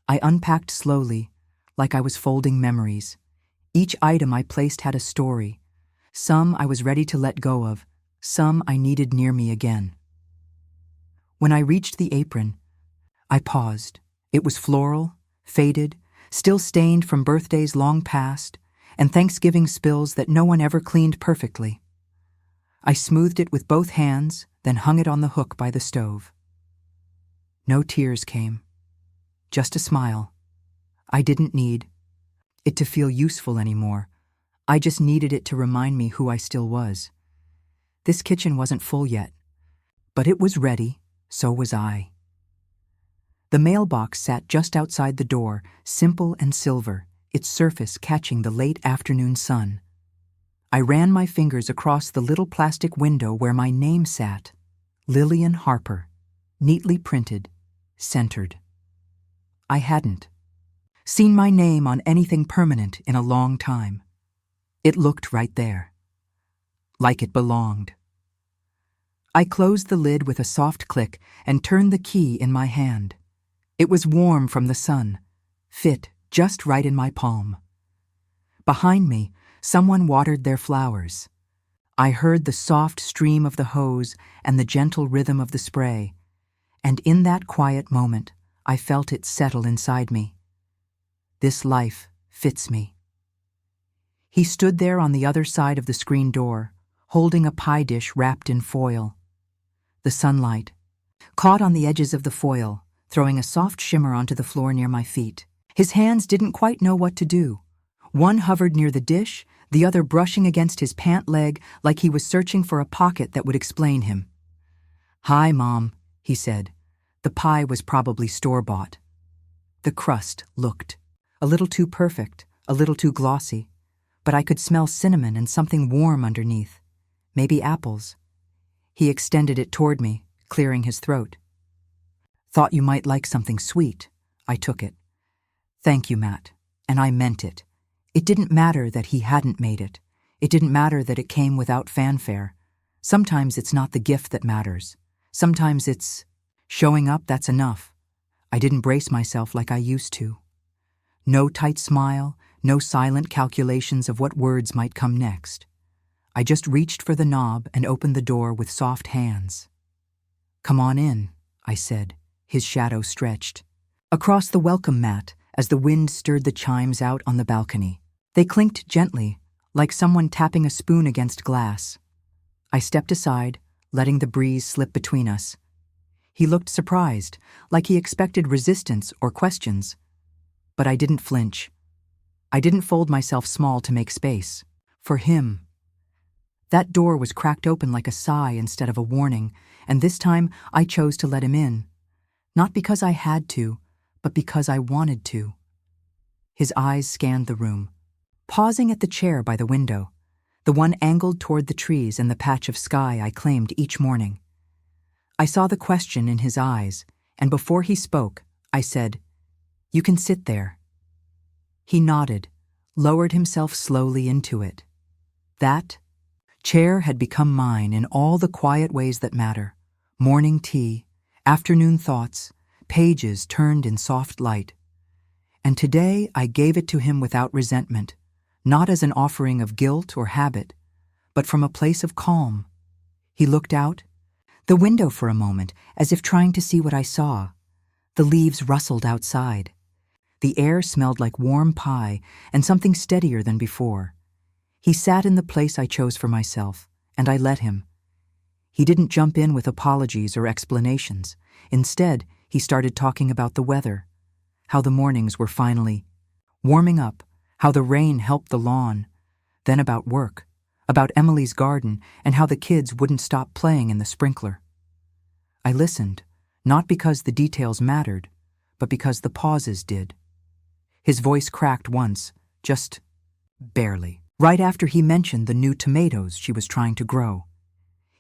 I unpacked slowly, like I was folding memories. Each item I placed had a story. Some I was ready to let go of, some I needed near me again. When I reached the apron, I paused. It was floral, faded, still stained from birthdays long past, and Thanksgiving spills that no one ever cleaned perfectly. I smoothed it with both hands, then hung it on the hook by the stove. No tears came, just a smile. I didn't need it to feel useful anymore. I just needed it to remind me who I still was. This kitchen wasn't full yet, but it was ready, so was I. The mailbox sat just outside the door, simple and silver, its surface catching the late afternoon sun. I ran my fingers across the little plastic window where my name sat. Lillian Harper, neatly printed, centered. I hadn't seen my name on anything permanent in a long time. It looked right there, like it belonged. I closed the lid with a soft click and turned the key in my hand. It was warm from the sun, fit just right in my palm. Behind me, someone watered their flowers. I heard the soft stream of the hose and the gentle rhythm of the spray, and in that quiet moment, I felt it settle inside me. This life fits me. He stood there on the other side of the screen door, holding a pie dish wrapped in foil. The sunlight caught on the edges of the foil, throwing a soft shimmer onto the floor near my feet. His hands didn't quite know what to do. One hovered near the dish, the other brushing against his pant leg like he was searching for a pocket that would explain him. "Hi, Mom," he said. The pie was probably store-bought. The crust looked a little too perfect, a little too glossy, but I could smell cinnamon and something warm underneath. Maybe apples. He extended it toward me, clearing his throat. "Thought you might like something sweet." I took it. "Thank you, Matt." And I meant it. It didn't matter that he hadn't made it. It didn't matter that it came without fanfare. Sometimes it's not the gift that matters. Sometimes it's showing up that's enough. I didn't brace myself like I used to. No tight smile, no silent calculations of what words might come next. I just reached for the knob and opened the door with soft hands. "Come on in," I said, his shadow stretched. Across the welcome mat, as the wind stirred the chimes out on the balcony. They clinked gently, like someone tapping a spoon against glass. I stepped aside, letting the breeze slip between us. He looked surprised, like he expected resistance or questions. But I didn't flinch. I didn't fold myself small to make space. For him. That door was cracked open like a sigh instead of a warning, and this time I chose to let him in. Not because I had to, but because I wanted to. His eyes scanned the room, pausing at the chair by the window, the one angled toward the trees and the patch of sky I claimed each morning. I saw the question in his eyes, and before he spoke, I said, "You can sit there." He nodded, lowered himself slowly into it. That chair had become mine in all the quiet ways that matter. Morning tea, afternoon thoughts, pages turned in soft light. And today I gave it to him without resentment, not as an offering of guilt or habit, but from a place of calm. He looked out the window for a moment, as if trying to see what I saw. The leaves rustled outside. The air smelled like warm pie and something steadier than before. He sat in the place I chose for myself, and I let him. He didn't jump in with apologies or explanations. Instead, he started talking about the weather, how the mornings were finally warming up, how the rain helped the lawn, then about work, about Emily's garden, and how the kids wouldn't stop playing in the sprinkler. I listened, not because the details mattered, but because the pauses did. His voice cracked once, just barely, right after he mentioned the new tomatoes she was trying to grow.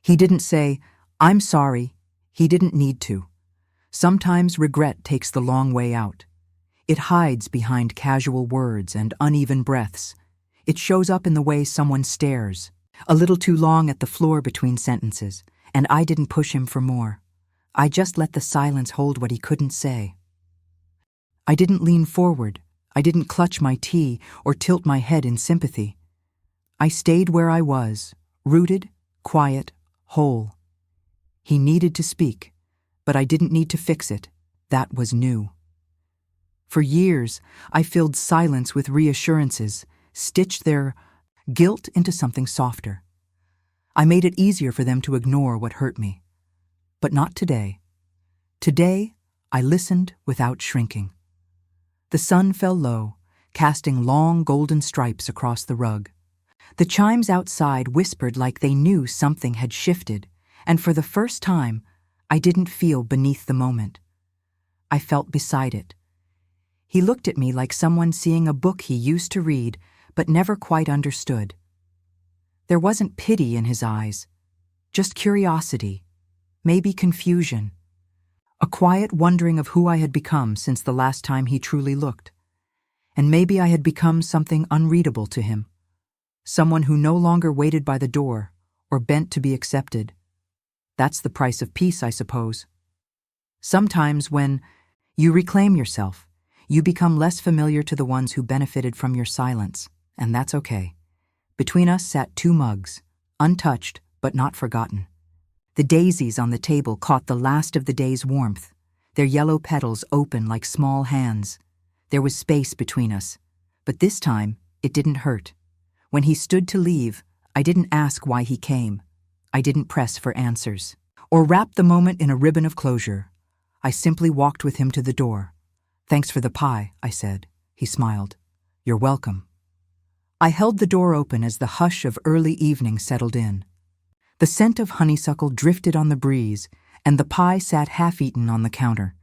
He didn't say, "I'm sorry." He didn't need to. Sometimes regret takes the long way out. It hides behind casual words and uneven breaths. It shows up in the way someone stares, a little too long at the floor between sentences, and I didn't push him for more. I just let the silence hold what he couldn't say. I didn't lean forward. I didn't clutch my tea or tilt my head in sympathy. I stayed where I was, rooted, quiet, whole. He needed to speak, but I didn't need to fix it. That was new. For years, I filled silence with reassurances, stitched their guilt into something softer. I made it easier for them to ignore what hurt me. But not today. Today, I listened without shrinking. The sun fell low, casting long golden stripes across the rug. The chimes outside whispered like they knew something had shifted, and for the first time, I didn't feel beneath the moment. I felt beside it. He looked at me like someone seeing a book he used to read but never quite understood. There wasn't pity in his eyes, just curiosity, maybe confusion, a quiet wondering of who I had become since the last time he truly looked. And maybe I had become something unreadable to him, someone who no longer waited by the door or bent to be accepted. That's the price of peace, I suppose. Sometimes when you reclaim yourself, you become less familiar to the ones who benefited from your silence, and that's okay. Between us sat 2 mugs, untouched but not forgotten. The daisies on the table caught the last of the day's warmth, their yellow petals open like small hands. There was space between us, but this time it didn't hurt. When he stood to leave, I didn't ask why he came. I didn't press for answers, or wrap the moment in a ribbon of closure. I simply walked with him to the door. "Thanks for the pie," I said. He smiled. "You're welcome." I held the door open as the hush of early evening settled in. The scent of honeysuckle drifted on the breeze, and the pie sat half-eaten on the counter,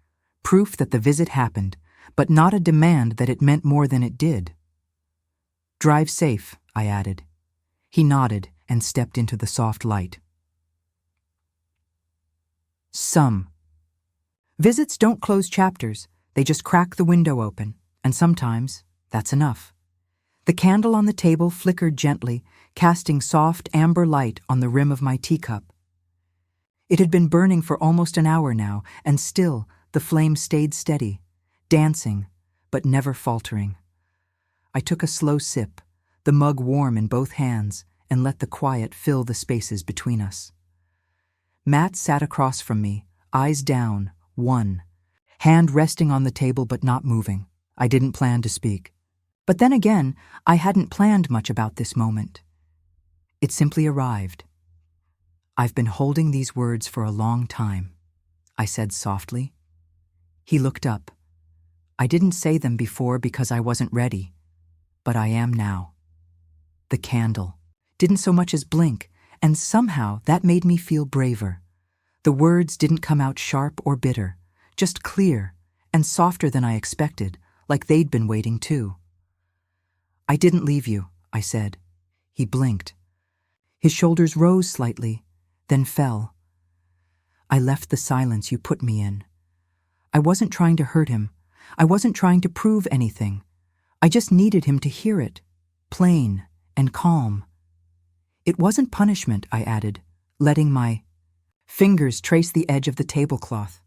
proof that the visit happened, but not a demand that it meant more than it did. "Drive safe," I added. He nodded and stepped into the soft light. Some visits don't close chapters, they just crack the window open, and sometimes that's enough. The candle on the table flickered gently, casting soft amber light on the rim of my teacup. It had been burning for almost an hour now, and still the flame stayed steady, dancing, but never faltering. I took a slow sip, the mug warm in both hands, and let the quiet fill the spaces between us. Matt sat across from me, eyes down, one, hand resting on the table but not moving. I didn't plan to speak. But then again, I hadn't planned much about this moment. It simply arrived. "I've been holding these words for a long time," I said softly. He looked up. "I didn't say them before because I wasn't ready, but I am now." The candle didn't so much as blink, and somehow that made me feel braver. The words didn't come out sharp or bitter, just clear and softer than I expected, like they'd been waiting too. "I didn't leave you," I said. He blinked. His shoulders rose slightly, then fell. "I left the silence you put me in. I wasn't trying to hurt him. I wasn't trying to prove anything. I just needed him to hear it, plain and calm." "It wasn't punishment," I added, letting my fingers trace the edge of the tablecloth.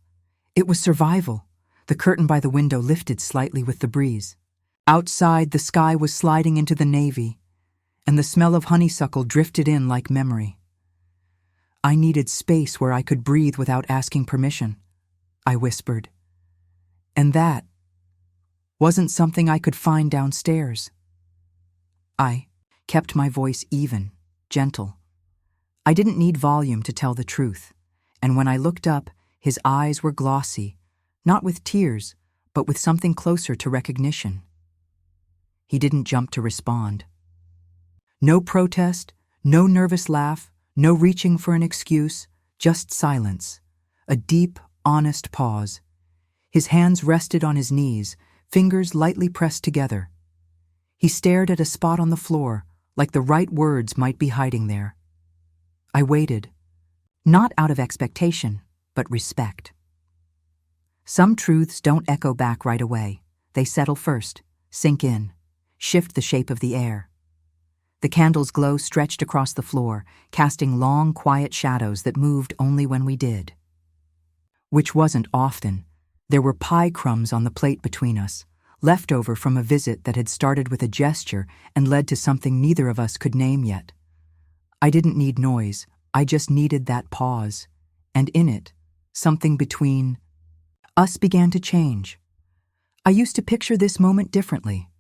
"It was survival." The curtain by the window lifted slightly with the breeze. Outside, the sky was sliding into the navy, and the smell of honeysuckle drifted in like memory. "I needed space where I could breathe without asking permission," I whispered. "And that wasn't something I could find downstairs." I kept my voice even, gentle. I didn't need volume to tell the truth, and when I looked up, his eyes were glossy, not with tears, but with something closer to recognition. He didn't jump to respond. No protest, no nervous laugh, no reaching for an excuse, just silence, a deep, honest pause. His hands rested on his knees, fingers lightly pressed together. He stared at a spot on the floor, like the right words might be hiding there. I waited, not out of expectation, but respect. Some truths don't echo back right away. They settle first, sink in, shift the shape of the air. The candle's glow stretched across the floor, casting long, quiet shadows that moved only when we did. Which wasn't often. There were pie crumbs on the plate between us, leftover from a visit that had started with a gesture and led to something neither of us could name yet. I didn't need noise, I just needed that pause. And in it, something between us began to change. I used to picture this moment differently.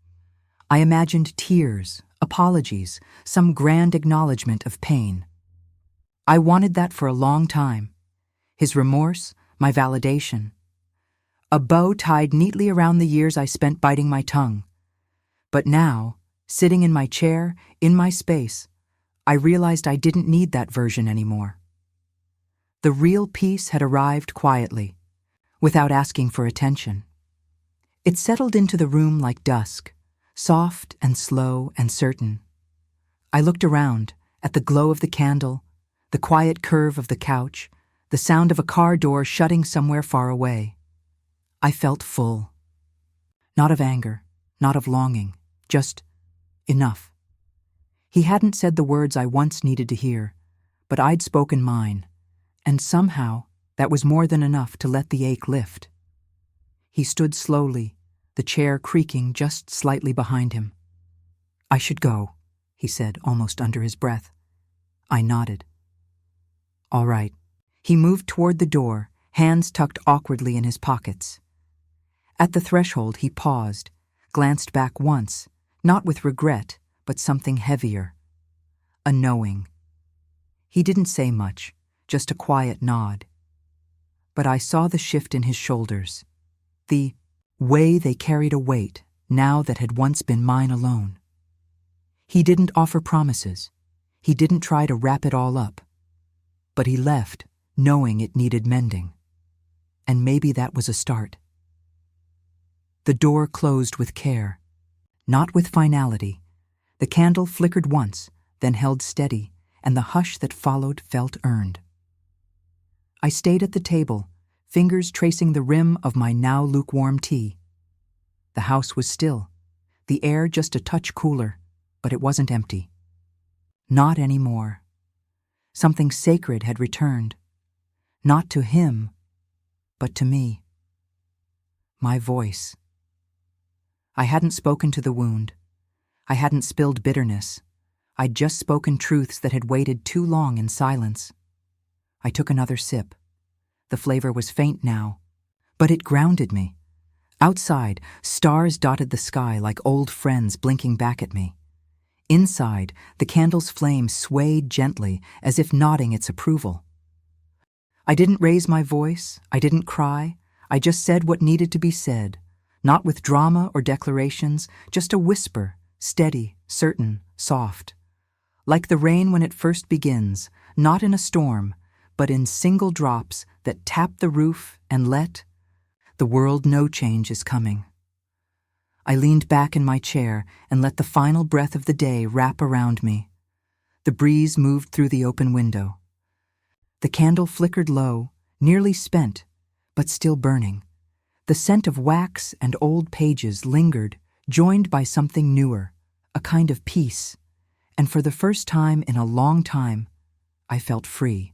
I imagined tears, apologies, some grand acknowledgement of pain. I wanted that for a long time. His remorse, my validation. A bow tied neatly around the years I spent biting my tongue. But now, sitting in my chair, in my space, I realized I didn't need that version anymore. The real peace had arrived quietly, without asking for attention. It settled into the room like dusk, soft and slow and certain. I looked around, at the glow of the candle, the quiet curve of the couch, the sound of a car door shutting somewhere far away. I felt full. Not of anger, not of longing, just enough. He hadn't said the words I once needed to hear, but I'd spoken mine, and somehow that was more than enough to let the ache lift. He stood slowly, the chair creaking just slightly behind him. "I should go," he said, almost under his breath. I nodded. "All right." He moved toward the door, hands tucked awkwardly in his pockets. At the threshold, he paused, glanced back once, not with regret, but something heavier. A knowing. He didn't say much, just a quiet nod. But I saw the shift in his shoulders, the way they carried a weight now that had once been mine alone. He didn't offer promises. He didn't try to wrap it all up. But he left, knowing it needed mending. And maybe that was a start. The door closed with care, not with finality. The candle flickered once, then held steady, and the hush that followed felt earned. I stayed at the table, fingers tracing the rim of my now lukewarm tea. The house was still, the air just a touch cooler, but it wasn't empty. Not anymore. Something sacred had returned. Not to him, but to me. My voice. I hadn't spoken to the wound. I hadn't spilled bitterness. I'd just spoken truths that had waited too long in silence. I took another sip. The flavor was faint now, but it grounded me. Outside, stars dotted the sky like old friends blinking back at me. Inside, the candle's flame swayed gently as if nodding its approval. I didn't raise my voice, I didn't cry, I just said what needed to be said, not with drama or declarations, just a whisper, steady, certain, soft. Like the rain when it first begins, not in a storm, but in single drops that tap the roof and let the world know change is coming. I leaned back in my chair and let the final breath of the day wrap around me. The breeze moved through the open window. The candle flickered low, nearly spent, but still burning. The scent of wax and old pages lingered, joined by something newer, a kind of peace. And for the first time in a long time, I felt free.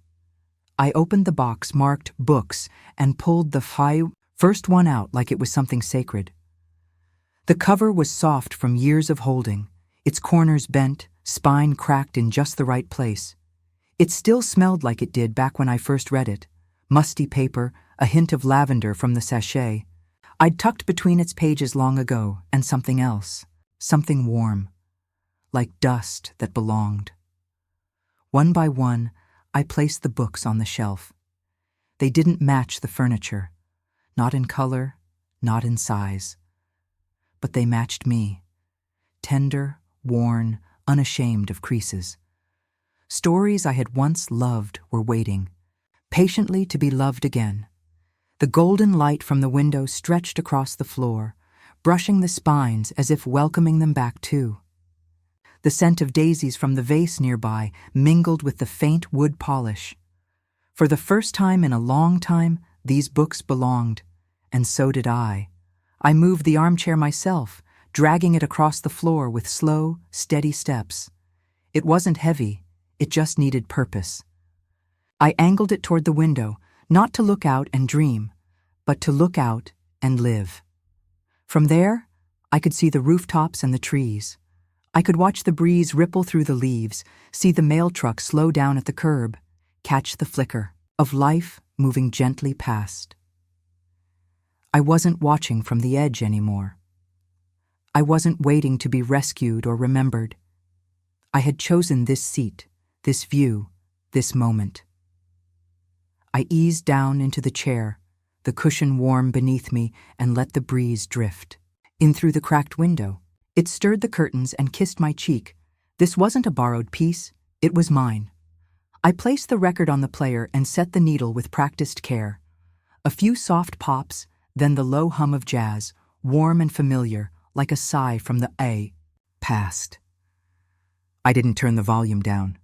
I opened the box marked books and pulled the first one out like it was something sacred. The cover was soft from years of holding, its corners bent, spine cracked in just the right place. It still smelled like it did back when I first read it. Musty paper, a hint of lavender from the sachet. I'd tucked between its pages long ago, and something else, something warm, like dust that belonged. One by one, I placed the books on the shelf. They didn't match the furniture, not in color, not in size. But they matched me, tender, worn, unashamed of creases. Stories I had once loved were waiting, patiently to be loved again. The golden light from the window stretched across the floor, brushing the spines as if welcoming them back too. The scent of daisies from the vase nearby mingled with the faint wood polish. For the first time in a long time, these books belonged, and so did I. I moved the armchair myself, dragging it across the floor with slow, steady steps. It wasn't heavy, it just needed purpose. I angled it toward the window, not to look out and dream, but to look out and live. From there, I could see the rooftops and the trees. I could watch the breeze ripple through the leaves, see the mail truck slow down at the curb, catch the flicker of life moving gently past. I wasn't watching from the edge anymore. I wasn't waiting to be rescued or remembered. I had chosen this seat, this view, this moment. I eased down into the chair, the cushion warm beneath me, and let the breeze drift. In through the cracked window. It stirred the curtains and kissed my cheek. This wasn't a borrowed piece, it was mine. I placed the record on the player and set the needle with practiced care. A few soft pops, then the low hum of jazz, warm and familiar, like a sigh from the past. I didn't turn the volume down.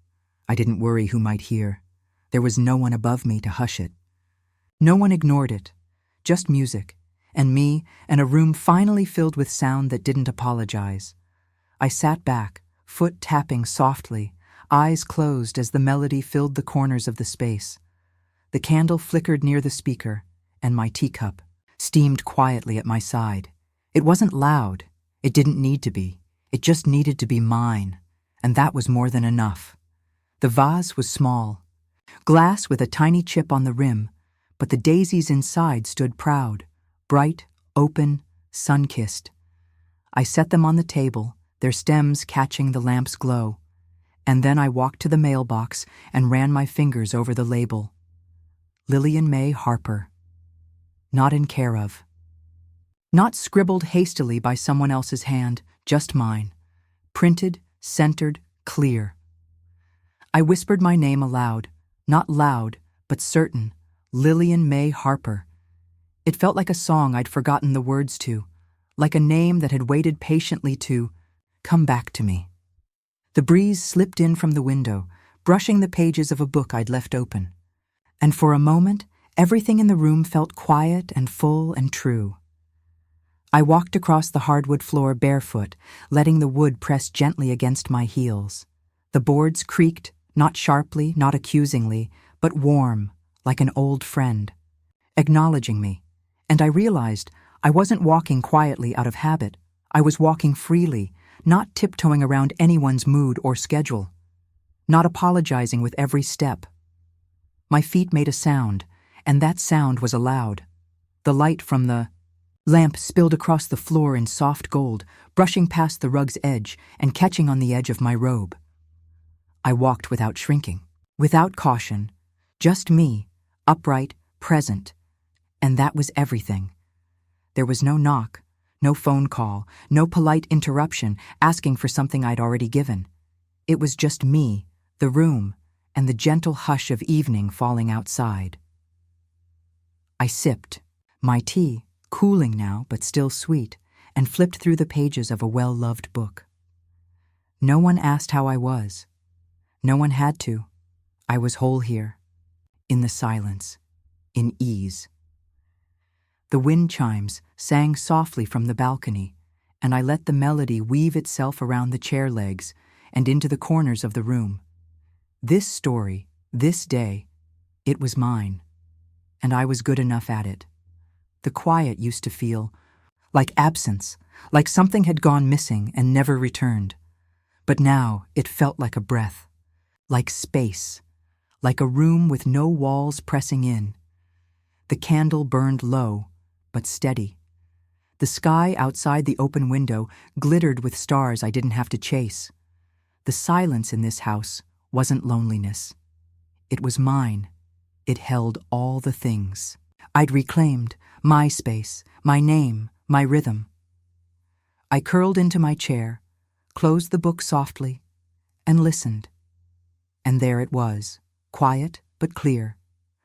I didn't worry who might hear. There was no one above me to hush it. No one ignored it. Just music, and me, and a room finally filled with sound that didn't apologize. I sat back, foot tapping softly, eyes closed as the melody filled the corners of the space. The candle flickered near the speaker, and my teacup steamed quietly at my side. It wasn't loud. It didn't need to be. It just needed to be mine, and that was more than enough. The vase was small, glass with a tiny chip on the rim, but the daisies inside stood proud, bright, open, sun-kissed. I set them on the table, their stems catching the lamp's glow, and then I walked to the mailbox and ran my fingers over the label. Lillian May Harper. Not in care of. Not scribbled hastily by someone else's hand, just mine. Printed, centered, clear. I whispered my name aloud, not loud, but certain. Lillian May Harper. It felt like a song I'd forgotten the words to, like a name that had waited patiently to come back to me. The breeze slipped in from the window, brushing the pages of a book I'd left open. And for a moment, everything in the room felt quiet and full and true. I walked across the hardwood floor barefoot, letting the wood press gently against my heels. The boards creaked, not sharply, not accusingly, but warm, like an old friend, acknowledging me. And I realized I wasn't walking quietly out of habit. I was walking freely, not tiptoeing around anyone's mood or schedule, not apologizing with every step. My feet made a sound, and that sound was aloud. The light from the lamp spilled across the floor in soft gold, brushing past the rug's edge and catching on the edge of my robe. I walked without shrinking, without caution, just me, upright, present, and that was everything. There was no knock, no phone call, no polite interruption asking for something I'd already given. It was just me, the room, and the gentle hush of evening falling outside. I sipped, my tea, cooling now but still sweet, and flipped through the pages of a well-loved book. No one asked how I was. No one had to. I was whole here, in the silence, in ease. The wind chimes sang softly from the balcony, and I let the melody weave itself around the chair legs and into the corners of the room. This story, this day, it was mine, and I was good enough at it. The quiet used to feel like absence, like something had gone missing and never returned. But now it felt like a breath, like space, like a room with no walls pressing in. The candle burned low, but steady. The sky outside the open window glittered with stars I didn't have to chase. The silence in this house wasn't loneliness. It was mine. It held all the things I'd reclaimed, my space, my name, my rhythm. I curled into my chair, closed the book softly, and listened. And there it was, quiet but clear.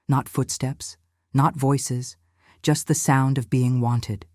Not footsteps, not voices, just the sound of being wanted.